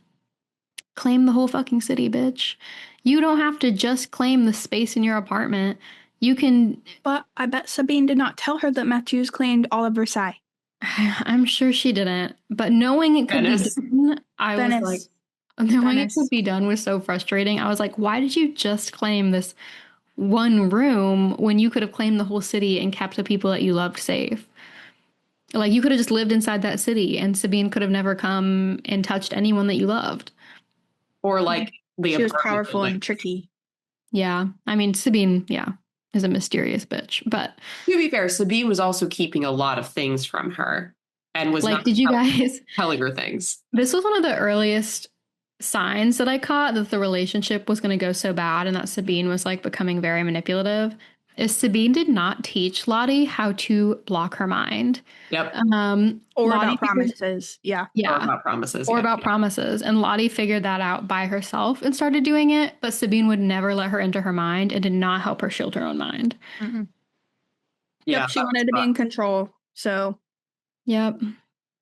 Claim the whole fucking city, bitch. You don't have to just claim the space in your apartment. You can. But I bet Sabine did not tell her that Matthews claimed all of Versailles. I'm sure she didn't. But knowing it could Venice. be done, I was like, Venice. knowing it Venice. could be done was so frustrating. I was like, why did you just claim this one room when you could have claimed the whole city and kept the people that you loved safe? Like, you could have just lived inside that city and Sabine could have never come and touched anyone that you loved. Or like the She was apartment powerful building. and tricky. Yeah. I mean, Sabine, yeah, is a mysterious bitch. But To be fair, Sabine was also keeping a lot of things from her and was like, not did you guys? telling her things. This was one of the earliest signs that I caught that the relationship was going to go so bad and that Sabine was like becoming very manipulative. Is Sabine did not teach Lottie how to block her mind. Yep. Or Lottie about promises. Yeah. Or Yeah. about promises. Or yeah. about promises. And Lottie figured that out by herself and started doing it, but Sabine would never let her into her mind and did not help her shield her own mind. Mm-hmm. Yeah, Yep, she that wanted was to be fun. in control. So Yep.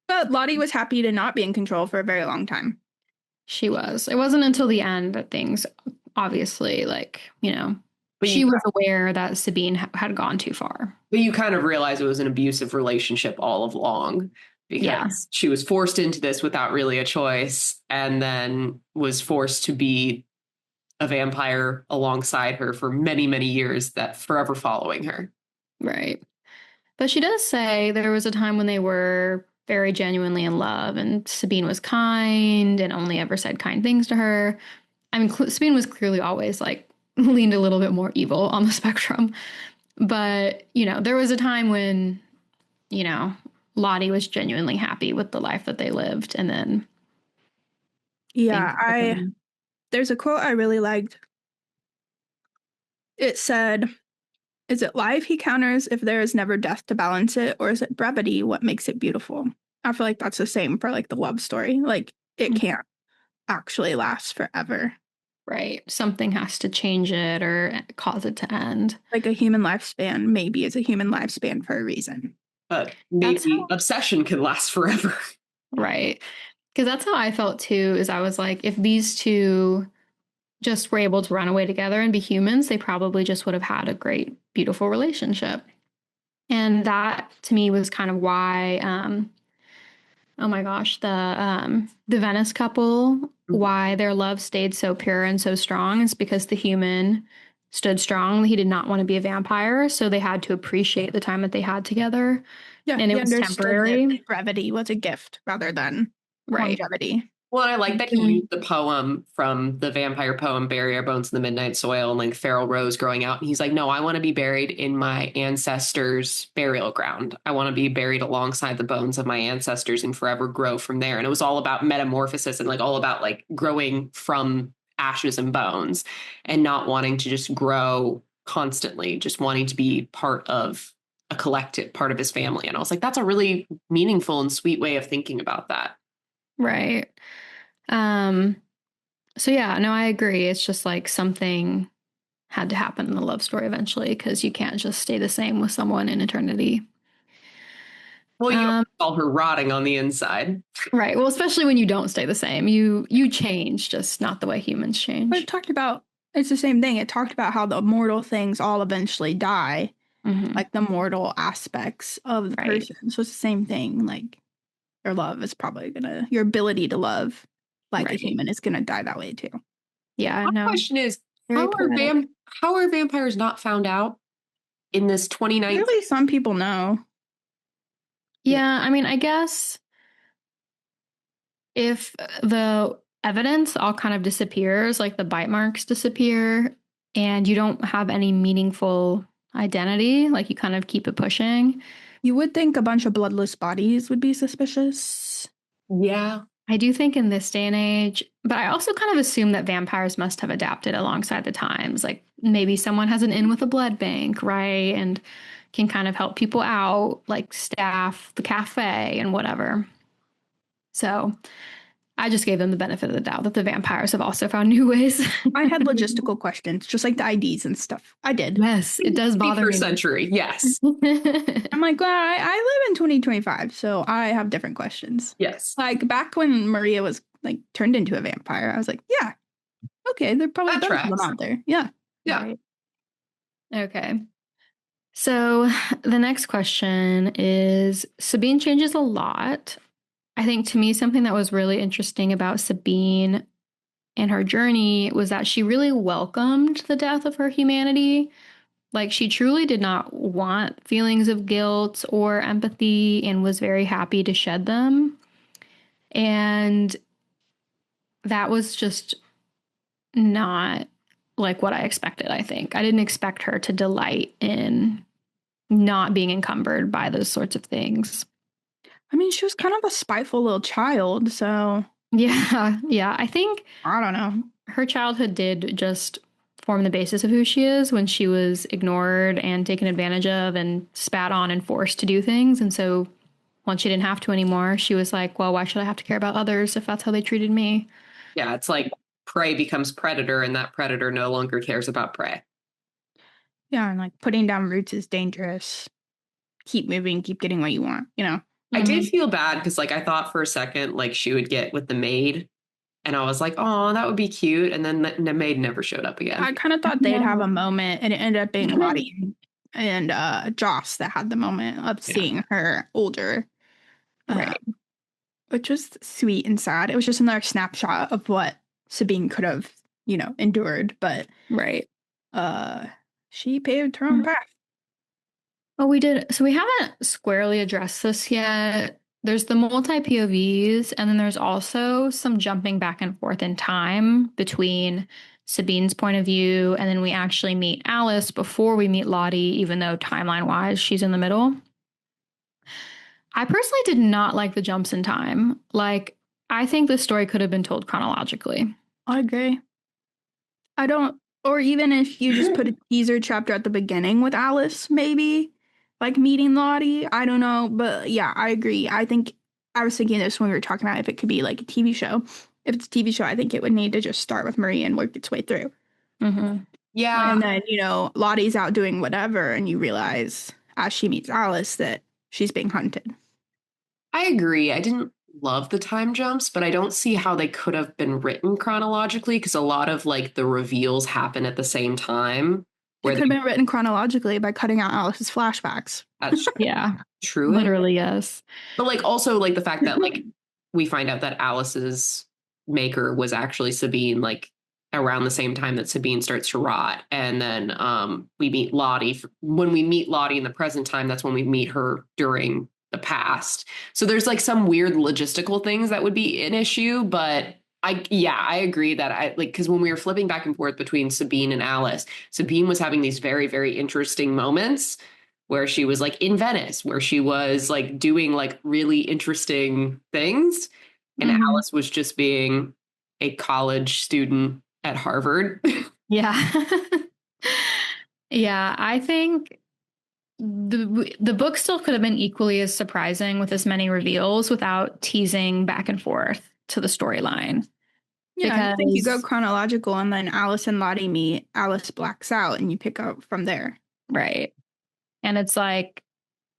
But Lottie was happy to not be in control for a very long time. She was. It wasn't until the end that things obviously, like, But she was aware that Sabine had gone too far. But you kind of realize it was an abusive relationship all along because she was forced into this without really a choice and then was forced to be a vampire alongside her for many, many years, that forever following her. Right. But she does say there was a time when they were very genuinely in love, and Sabine was kind and only ever said kind things to her. I mean, Sabine was clearly always like leaned a little bit more evil on the spectrum. But, there was a time when, Lottie was genuinely happy with the life that they lived. And then. Yeah, there's a quote I really liked. It said, "Is it life he counters if there is never death to balance it, or is it brevity what makes it beautiful?" I feel like that's the same for like the love story. Like it can't actually last forever. Right. Something has to change it or cause it to end. Like a human lifespan maybe is a human lifespan for a reason. But maybe obsession can last forever. Right. Because that's how I felt too, is I was like, if these two just were able to run away together and be humans, they probably just would have had a great, beautiful relationship. And that to me was kind of why, oh my gosh, the Venice couple, why their love stayed so pure and so strong is because the human stood strong. He did not want to be a vampire, so they had to appreciate the time that they had together. Yeah, and it was temporary. That brevity was a gift rather than longevity. Well, I like that he used the poem from the vampire poem, Bury Our Bones in the Midnight Soil, and like Feral Rose growing out. And he's like, no, I want to be buried in my ancestors' burial ground. I want to be buried alongside the bones of my ancestors and forever grow from there. And it was all about metamorphosis and like all about like growing from ashes and bones and not wanting to just grow constantly, just wanting to be part of a collective, part of his family. And I was like, that's a really meaningful and sweet way of thinking about that. Right. So yeah, no, I agree. It's just like something had to happen in the love story eventually because you can't just stay the same with someone in eternity. Well, you call her rotting on the inside. Right. Well, especially when you don't stay the same. You change, just not the way humans change. But it's the same thing. It talked about how the mortal things all eventually die. Mm-hmm. Like the mortal aspects of the person. So it's the same thing. Like your love is probably your ability to love like a human is gonna die that way too. Yeah. My question is, how are vampires not found out in this 2019? Really, some people know. Yeah, I mean, I guess if the evidence all kind of disappears, like the bite marks disappear, and you don't have any meaningful identity, like you kind of keep it pushing. You would think a bunch of bloodless bodies would be suspicious. Yeah. I do think in this day and age, but I also kind of assume that vampires must have adapted alongside the times. Like maybe someone has an in with a blood bank, right? And can kind of help people out, like staff the cafe and whatever. So I just gave them the benefit of the doubt that the vampires have also found new ways. I had logistical questions, just like the IDs and stuff. I did. Yes, it does bother me. Century, yes. I'm like, well, I live in 2025, so I have different questions. Yes. Like back when Maria was like turned into a vampire, I was like, yeah, okay, there probably That are them tracks. out there. Yeah. Yeah. Right. Okay. So the next question is Sabine changes a lot. I think to me, something that was really interesting about Sabine and her journey was that she really welcomed the death of her humanity. Like she truly did not want feelings of guilt or empathy and was very happy to shed them. And that was just not like what I expected, I think. I didn't expect her to delight in not being encumbered by those sorts of things. I mean, she was kind of a spiteful little child, so. Yeah. I think I don't know. her childhood did just form the basis of who she is when she was ignored and taken advantage of and spat on and forced to do things. And so once she didn't have to anymore, she was like, well, why should I have to care about others if that's how they treated me? Yeah, it's like prey becomes predator and that predator no longer cares about prey. Yeah, and like putting down roots is dangerous. Keep moving, keep getting what you want, you know? I did Mhm. feel bad because like I thought for a second like she would get with the maid, and I was like, oh, that would be cute. And then the maid never showed up again. I kind of thought they'd have No. a moment, and it ended up being Lottie and Joss that had the moment of Yeah. seeing her older, uh, Right. which was sweet and sad. It was just another snapshot of what Sabine could have, endured, but Right. uh, she paved her own path. Oh, we did. So we haven't squarely addressed this yet. There's the multi POVs, and then there's also some jumping back and forth in time between Sabine's point of view, and then we actually meet Alice before we meet Lottie, even though timeline wise she's in the middle. I personally did not like the jumps in time. Like, I think the story could have been told chronologically. I agree. I don't, or even if you just put a teaser chapter at the beginning with Alice, maybe like meeting Lottie. I don't know, but yeah, I agree. I think I was thinking this when we were talking about if it could be like a TV show. If it's a TV show, I think it would need to just start with Marie and work its way through. Mm-hmm. Yeah, And then, Lottie's out doing whatever, and you realize as she meets Alice that she's being hunted. I agree. I didn't love the time jumps, but I don't see how they could have been written chronologically because a lot of like the reveals happen at the same time. It Where could have been written chronologically by cutting out Alice's flashbacks. that's Yeah, true. literally, yes. But like also like the fact that like we find out that Alice's maker was actually Sabine, like around the same time that Sabine starts to rot. And then we meet Lottie. When we meet Lottie in the present time, that's when we meet her during the past. So there's like some weird logistical things that would be an issue, but I agree that I like because when we were flipping back and forth between Sabine and Alice, Sabine was having these very, very interesting moments where she was like in Venice, where she was like doing like really interesting things. And Mhm. Alice was just being a college student at Harvard. Yeah. Yeah, I think the book still could have been equally as surprising with as many reveals without teasing back and forth to the storyline. Yeah, I think you go Because, chronological and then Alice and Lottie meet, Alice blacks out, and you pick up from there. right. And it's like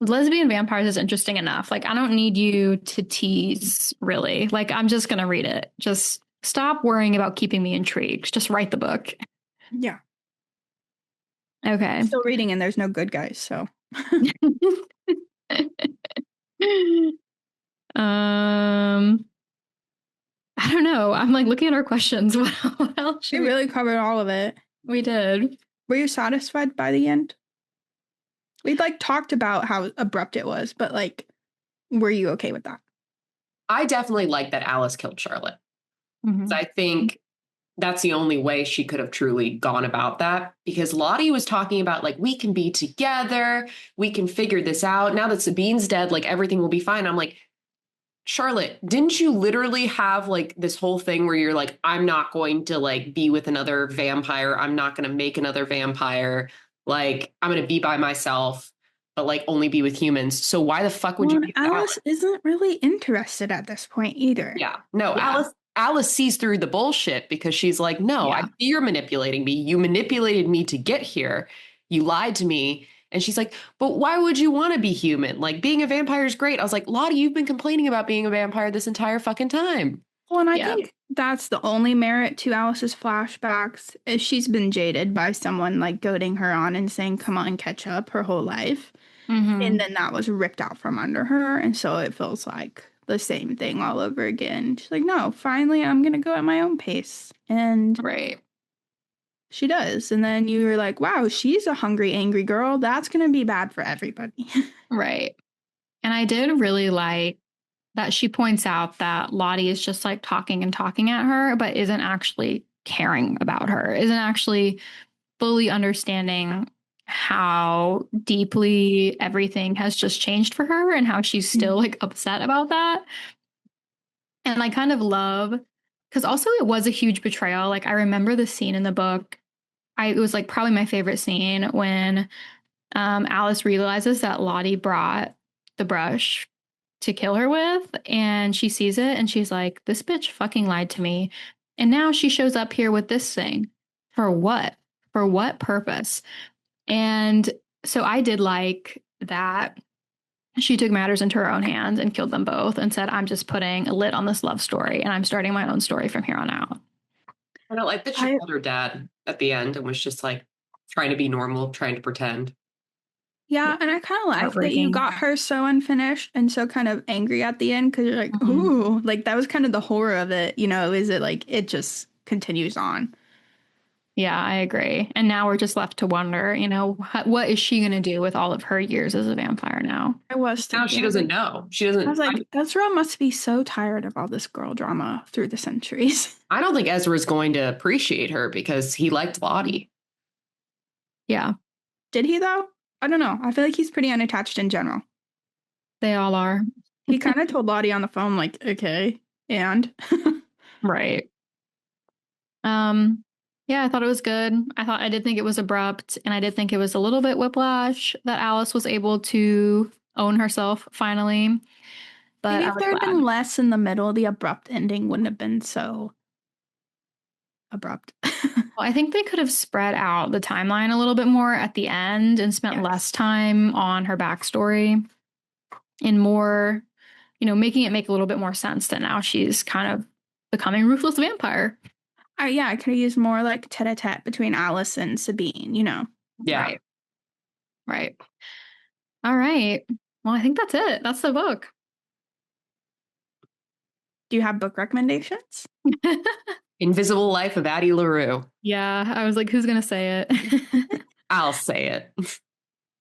lesbian vampires is interesting enough. Like, I don't need you to tease, really. Like, I'm just going to read it. Just stop worrying about keeping me intrigued. Just write the book. Yeah. Okay. I'm still reading and there's no good guys, so. um, I don't know. I'm like looking at our questions. What else We should really covered all of it. we did? Were you satisfied by the end? We like talked about how abrupt it was, but like, were you okay with that? I definitely like that Alice killed Charlotte. Mhm. I think that's the only way she could have truly gone about that because Lottie was talking about like we can be together, we can figure this out. Now that Sabine's dead, like everything will be fine. I'm like, Charlotte, didn't you literally have like this whole thing where you're like, I'm not going to like be with another vampire. I'm not going to make another vampire. Like, I'm going to be by myself, but like only be with humans. So why the fuck would Well, you and be with Alice? Alice isn't really interested at this point either. Yeah. No, Yeah. Alice sees through the bullshit because she's like, no, I Yeah. see you're manipulating me. You manipulated me to get here. You lied to me. And she's like, but why would you want to be human? Like being a vampire is great. I was like, Lottie, you've been complaining about being a vampire this entire fucking time. Well, and I Yeah. think that's the only merit to Alice's flashbacks is she's been jaded by someone like goading her on and saying, come on, catch up her whole life. And Mhm. then that was ripped out from under her. And so it feels like the same thing all over again. She's like, no, finally, I'm going to go at my own pace. And Right. she does. And then you're like, wow, she's a hungry, angry girl. That's going to be bad for everybody. Right. And I did really like that she points out that Lottie is just like talking and talking at her, but isn't actually caring about her, isn't actually fully understanding how deeply everything has just changed for her and how she's still like upset about that. And I kind of love because also it was a huge betrayal. Like I remember the scene in the book. It was like probably my favorite scene when Alice realizes that Lottie brought the brush to kill her with, and she sees it and she's like, this bitch fucking lied to me. And now she shows up here with this thing. For what? For what purpose? And so I did like that she took matters into her own hands and killed them both and said, I'm just putting a lid on this love story and I'm starting my own story from here on out. I don't like that she called her dad at the end and was just like trying to be normal, trying to pretend. Yeah, and I kind of like that you Heartbreaking. got her so unfinished and so kind of angry at the end because you're like, Mhm. ooh, like that was kind of the horror of it, you know, is it like it just continues on. Yeah, I agree. And now we're just left to wonder, you know, what is she going to do with all of her years as a vampire now? I was Now thinking, she doesn't know. She I doesn't. was like, Ezra must be so tired of all this girl drama through the centuries. I don't think Ezra's going to appreciate her because he liked Lottie. Yeah, Did he though? I don't know. I feel like he's pretty unattached in general. they all are. He kind of told Lottie on the phone, like, okay, and Right. Yeah, I thought it was good. I did think it was abrupt, and I did think it was a little bit whiplash that Alice was able to own herself finally. But maybe I if was there had glad. been less in the middle, the abrupt ending wouldn't have been so abrupt. Well, I think they could have spread out the timeline a little bit more at the end and spent Yes. less time on her backstory and more, you know, making it make a little bit more sense that now she's kind of becoming a ruthless vampire. Yeah, I could have used more like tete-a-tete between Alice and Sabine, you know. Yeah. Right. Right. All right. Well, I think that's it. That's the book. Do you have book recommendations? Invisible Life of Addie LaRue. Yeah, I was like, who's gonna say it? I'll say it.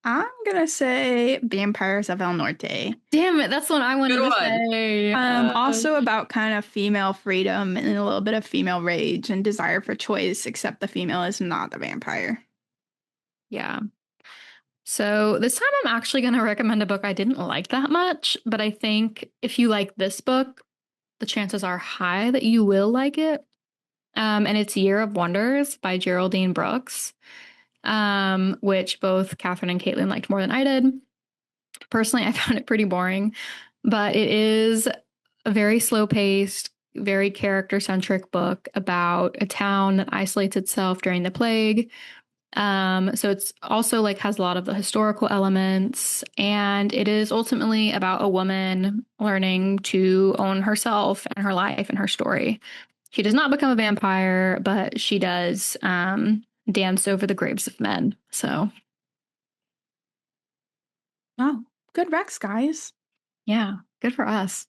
I'm gonna say Vampires of El Norte. Damn it, that's what I wanted Good to one. say. Also about kind of female freedom and a little bit of female rage and desire for choice, except the female is not the vampire. Yeah. So this time I'm actually going to recommend a book I didn't like that much, but I think if you like this book, the chances are high that you will like it. And it's Year of Wonders by Geraldine Brooks, which both Catherine and Caitlin liked more than I did. Personally, I found it pretty boring, but it is a very slow paced, very character centric book about a town that isolates itself during the plague. So it's also like has a lot of the historical elements, and it is ultimately about a woman learning to own herself and her life and her story. She does not become a vampire, but she does dance over the graves of men. So Oh, good Rex, guys. yeah, good for us.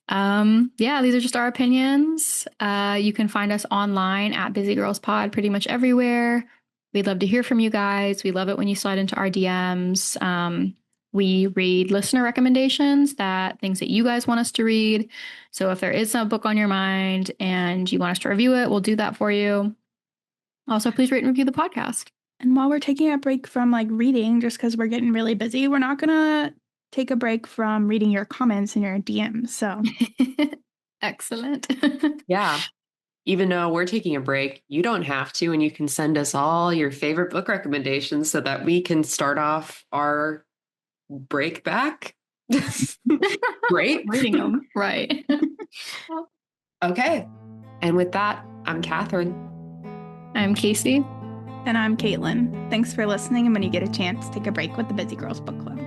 Yeah, these are just our opinions. You can find us online at Busy Girls Pod pretty much everywhere. We'd love to hear from you guys. We love it when you slide into our DMs. We read listener recommendations, things that you guys want us to read. So if there is a book on your mind and you want us to review it, we'll do that for you. Also, please rate and review the podcast. And while we're taking a break from like reading, just because we're getting really busy, we're not gonna take a break from reading your comments and your DMs. So Excellent. Yeah. Even though we're taking a break, you don't have to, and you can send us all your favorite book recommendations so that we can start off our break back. Great. Reading them. Right. Okay. And with that, I'm Catherine. I'm Casey. And I'm Caitlin. Thanks for listening. And when you get a chance, take a break with the Busy Girls Book Club.